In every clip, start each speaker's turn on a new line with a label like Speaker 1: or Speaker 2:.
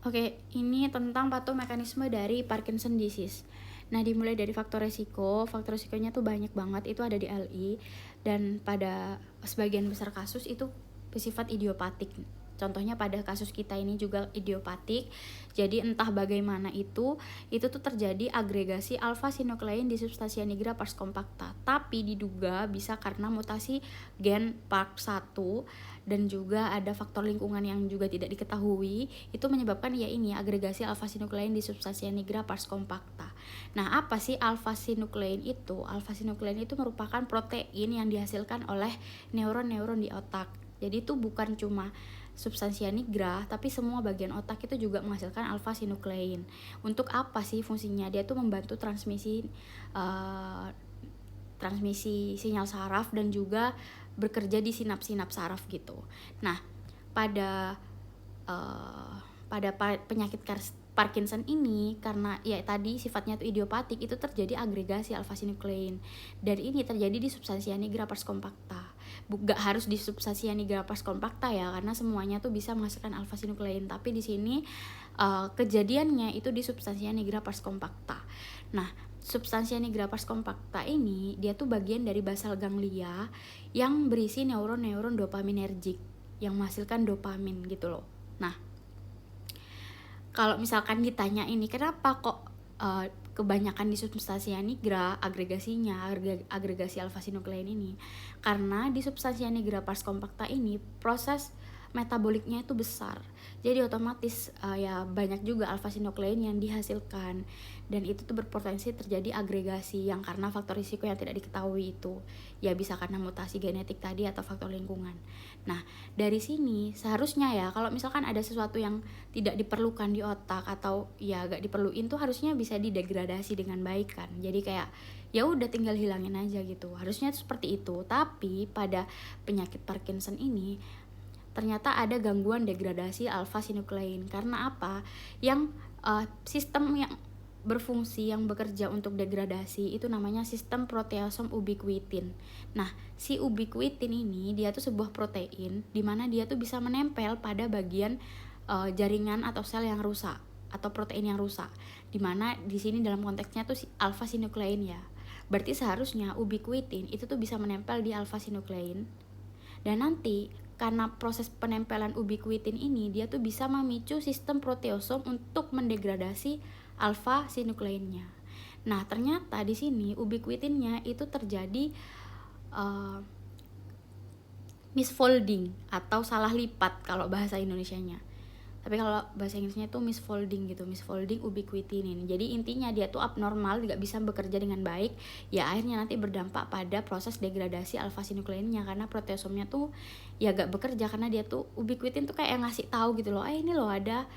Speaker 1: Oke, ini tentang patomekanisme dari Parkinson disease. Nah, dimulai dari faktor resikonya tuh banyak banget, itu ada di LI, dan pada sebagian besar kasus itu bersifat idiopatik. Contohnya pada kasus kita ini juga idiopatik. Jadi entah bagaimana itu tuh terjadi agregasi alpha sinuklein di substansia nigra pars compacta. Tapi diduga bisa karena mutasi gen PARP1 dan juga ada faktor lingkungan yang juga tidak diketahui, itu menyebabkan ya ini agregasi alpha sinuklein di substansia nigra pars compacta. Nah, apa sih alpha sinuklein itu? Alpha sinuklein itu merupakan protein yang dihasilkan oleh neuron-neuron di otak. Jadi itu bukan cuma substansia nigra, tapi semua bagian otak itu juga menghasilkan alpha sinuklein. Untuk apa sih fungsinya? Dia tuh membantu transmisi sinyal saraf dan juga bekerja di sinaps-sinaps saraf gitu. Nah, pada penyakit Parkinson ini, karena ya tadi sifatnya itu idiopatik, itu terjadi agregasi alpha sinuklein, dan ini terjadi di substansia nigra pars compacta. Gak harus di substansia nigra pars compacta ya, karena semuanya tuh bisa menghasilkan alpha sinuklein, tapi di sini kejadiannya itu di substansia nigra pars compacta. Nah, substansia nigra pars compacta ini dia tuh bagian dari basal ganglia yang berisi neuron-neuron dopaminergic yang menghasilkan dopamin gitu loh. Nah, kalau misalkan ditanya ini kenapa kok kebanyakan di substansia nigra agregasi alpha sinuklein ini, karena di substansia nigra pars compacta ini proses metaboliknya itu besar, jadi otomatis ya banyak juga alpha sinuklein yang dihasilkan, dan itu tuh berpotensi terjadi agregasi yang karena faktor risiko yang tidak diketahui itu, ya bisa karena mutasi genetik tadi atau faktor lingkungan. Nah, dari sini seharusnya ya kalau misalkan ada sesuatu yang tidak diperlukan di otak atau ya gak diperluin tuh harusnya bisa didegradasi dengan baik kan. Jadi kayak ya udah tinggal hilangin aja gitu. Harusnya seperti itu. Tapi pada penyakit Parkinson ini ternyata ada gangguan degradasi alpha sinuklein. Karena apa? Yang sistem yang berfungsi yang bekerja untuk degradasi itu namanya sistem proteasom ubiquitin. Nah, si ubiquitin ini dia tuh sebuah protein di mana dia tuh bisa menempel pada bagian jaringan atau sel yang rusak atau protein yang rusak. Di mana di sini dalam konteksnya tuh si alpha sinuklein ya. Berarti seharusnya ubiquitin itu tuh bisa menempel di alpha sinuklein. Dan nanti karena proses penempelan ubiquitin ini dia tuh bisa memicu sistem proteosom untuk mendegradasi alpha sinukleinnya. Nah, ternyata di sini ubiquitinnya itu terjadi misfolding atau salah lipat kalau bahasa Indonesianya. Tapi kalau bahasa Inggrisnya itu misfolding gitu, misfolding ubiquitinin. Jadi intinya dia tuh abnormal, nggak bisa bekerja dengan baik. Ya akhirnya nanti berdampak pada proses degradasi alpha sinukleinnya karena proteasomnya tuh ya nggak bekerja karena dia tuh ubiquitin tuh kayak ngasih tahu gitu loh, ini loh ada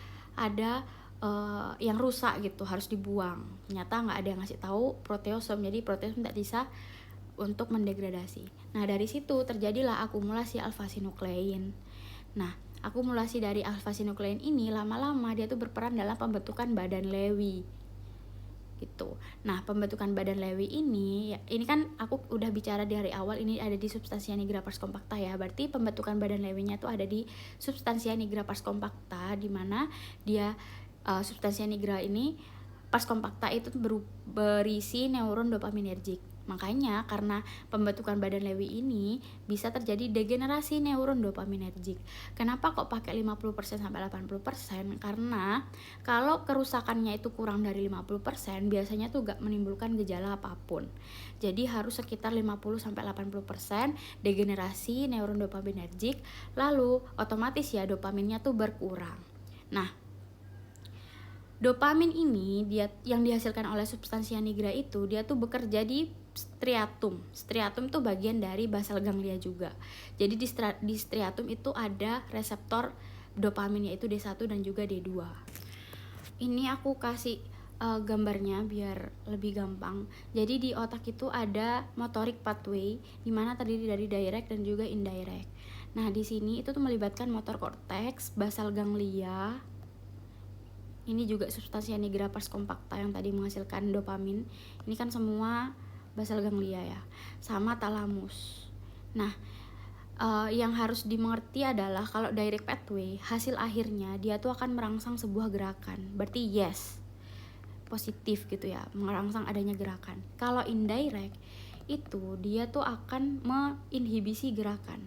Speaker 1: yang rusak gitu harus dibuang. Ternyata nggak ada yang ngasih tahu proteasom, jadi proteasom tidak bisa untuk mendegradasi. Nah dari situ terjadilah akumulasi alpha sinuklein. Nah, akumulasi dari alpha sinuklein ini lama-lama dia tuh berperan dalam pembentukan badan Lewy gitu. Nah, pembentukan badan Lewy ini kan aku udah bicara di hari awal, ini ada di substansia nigra pars compacta ya. Berarti pembentukan badan Lewy-nya tuh ada di substansia nigra pars compacta, di mana dia substansia nigra ini pars compacta itu berisi neuron dopaminergic. Makanya karena pembentukan badan Lewy ini bisa terjadi degenerasi neuron dopaminergic. Kenapa kok pakai 50% sampai 80%? Karena kalau kerusakannya itu kurang dari 50%, biasanya tuh gak menimbulkan gejala apapun. Jadi harus sekitar 50 sampai 80% degenerasi neuron dopaminergic, lalu otomatis ya dopaminnya tuh berkurang. Nah, dopamin ini dia yang dihasilkan oleh substansia nigra itu dia tuh bekerja di striatum. Striatum tuh bagian dari basal ganglia juga. Jadi di striatum itu ada reseptor dopamin yaitu D1 dan juga D2. Ini aku kasih gambarnya biar lebih gampang. Jadi di otak itu ada motoric pathway di mana terdiri dari direct dan juga indirect. Nah, di sini itu tuh melibatkan motor cortex, basal ganglia. Ini juga substansia nigra pars compacta yang tadi menghasilkan dopamin. Ini kan semua basal ganglia ya, sama talamus. Nah, Yang harus dimengerti adalah kalau direct pathway, hasil akhirnya dia tuh akan merangsang sebuah gerakan. Berarti yes, positif gitu ya, merangsang adanya gerakan. Kalau indirect itu dia tuh akan menginhibisi gerakan,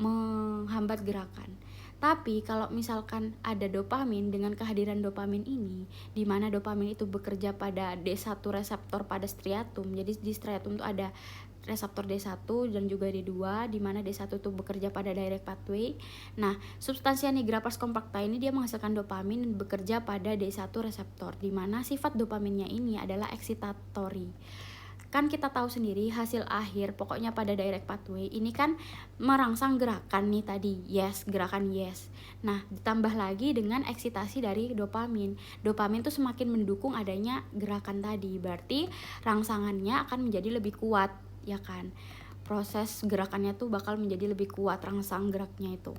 Speaker 1: menghambat gerakan. Tapi kalau misalkan ada dopamin, dengan kehadiran dopamin ini, di mana dopamin itu bekerja pada D1 reseptor pada striatum. Jadi di striatum itu ada reseptor D1 dan juga D2, di mana D1 itu bekerja pada direct pathway. Nah, substansia nigra pars compacta ini dia menghasilkan dopamin dan bekerja pada D1 reseptor, di mana sifat dopaminnya ini adalah excitatory. Kan kita tahu sendiri hasil akhir pokoknya pada direct pathway ini kan merangsang gerakan nih tadi, yes, gerakan yes. Nah, ditambah lagi dengan eksitasi dari dopamin. Dopamin tuh semakin mendukung adanya gerakan tadi, berarti rangsangannya akan menjadi lebih kuat, ya kan? Proses gerakannya tuh bakal menjadi lebih kuat, rangsang geraknya itu.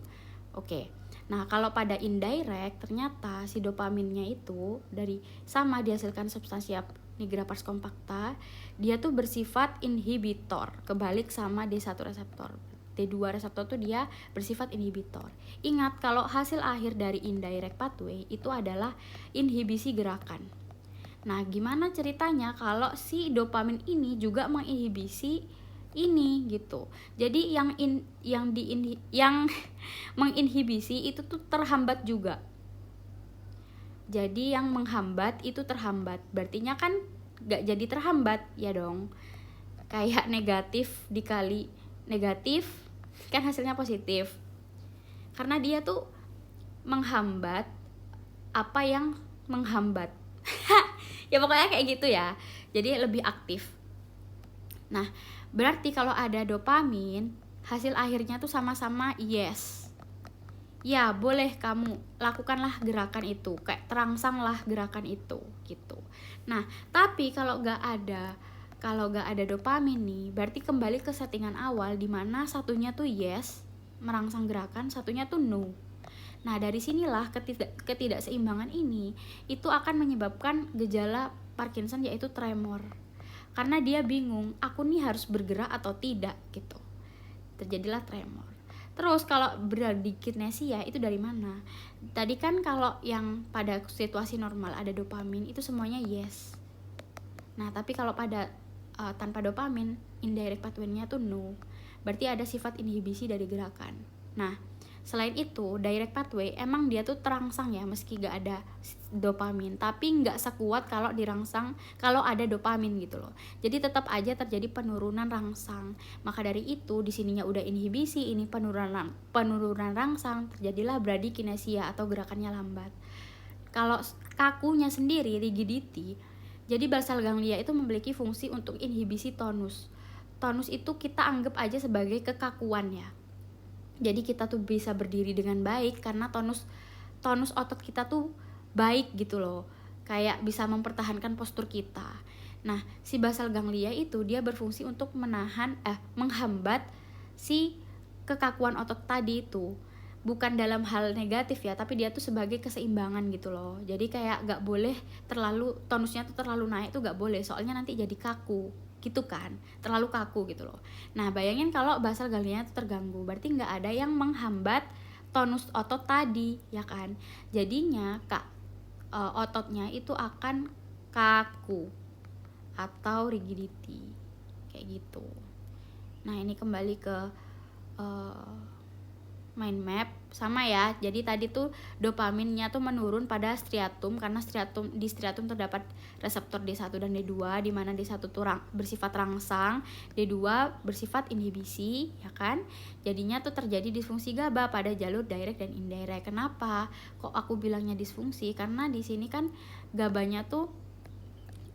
Speaker 1: Oke. Nah, kalau pada indirect ternyata si dopaminnya itu dari sama dihasilkan substansi nigra pars compacta, dia tuh bersifat inhibitor, kebalik sama D1 reseptor. D2 reseptor tuh dia bersifat inhibitor. Ingat kalau hasil akhir dari indirect pathway itu adalah inhibisi gerakan. Nah, gimana ceritanya kalau si dopamin ini juga menginhibisi ini gitu. Jadi yang menginhibisi itu tuh terhambat juga. Jadi yang menghambat itu terhambat, berartinya kan gak jadi terhambat ya dong. Kayak negatif dikali negatif kan hasilnya positif, karena dia tuh menghambat apa yang menghambat. Ya pokoknya kayak gitu ya, jadi lebih aktif. Nah, berarti kalau ada dopamin, hasil akhirnya tuh sama-sama yes. Ya boleh kamu lakukanlah gerakan itu, kayak terangsanglah gerakan itu gitu. Nah, tapi kalau gak ada dopamin nih, berarti kembali ke settingan awal, dimana satunya tuh yes, merangsang gerakan, satunya tuh no. Nah, dari sinilah ketidakseimbangan ini itu akan menyebabkan gejala Parkinson, yaitu tremor. Karena dia bingung, aku nih harus bergerak atau tidak gitu. Terjadilah tremor. Terus kalau bradykinesia itu dari mana? Tadi kan kalau yang pada situasi normal ada dopamin itu semuanya yes. Nah, tapi kalau pada tanpa dopamin, indirect pathway-nya tuh no. Berarti ada sifat inhibisi dari gerakan. Nah, selain itu, direct pathway emang dia tuh terangsang ya meski gak ada dopamin, tapi gak sekuat kalau dirangsang kalau ada dopamin gitu loh. Jadi tetap aja terjadi penurunan rangsang. Maka dari itu di sininya udah inhibisi, ini penurunan rangsang, terjadilah bradykinesia atau gerakannya lambat. Kalau kakunya sendiri, rigidity, jadi basal ganglia itu memiliki fungsi untuk inhibisi tonus. Tonus itu kita anggap aja sebagai kekakuan ya. Jadi kita tuh bisa berdiri dengan baik karena tonus otot kita tuh baik gitu loh. Kayak bisa mempertahankan postur kita. Nah, si basal ganglia itu dia berfungsi untuk menghambat si kekakuan otot tadi itu. Bukan dalam hal negatif ya, tapi dia tuh sebagai keseimbangan gitu loh. Jadi kayak gak boleh terlalu, tonusnya tuh terlalu naik tuh gak boleh, soalnya nanti jadi kaku gitu kan, terlalu kaku gitu loh. Nah, bayangin kalau basal ganglia itu terganggu, berarti nggak ada yang menghambat tonus otot tadi, ya kan? Jadinya ototnya itu akan kaku atau rigidity kayak gitu. Nah, ini kembali ke mind map sama ya. Jadi tadi tuh dopaminnya tuh menurun pada striatum karena di striatum terdapat reseptor D1 dan D2, di mana D1 tuh bersifat rangsang, D2 bersifat inhibisi, ya kan? Jadinya tuh terjadi disfungsi GABA pada jalur direct dan indirect. Kenapa? Kok aku bilangnya disfungsi? Karena di sini kan GABA-nya tuh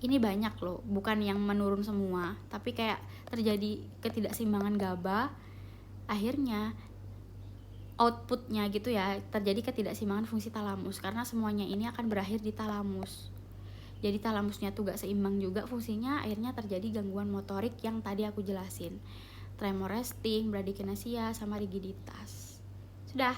Speaker 1: ini banyak loh, bukan yang menurun semua, tapi kayak terjadi ketidakseimbangan GABA, akhirnya outputnya gitu ya, terjadi ketidakseimbangan fungsi talamus karena semuanya ini akan berakhir di talamus. Jadi talamusnya tuh gak seimbang juga fungsinya, akhirnya terjadi gangguan motorik yang tadi aku jelasin, tremor resting, bradykinesia, sama rigiditas. Sudah.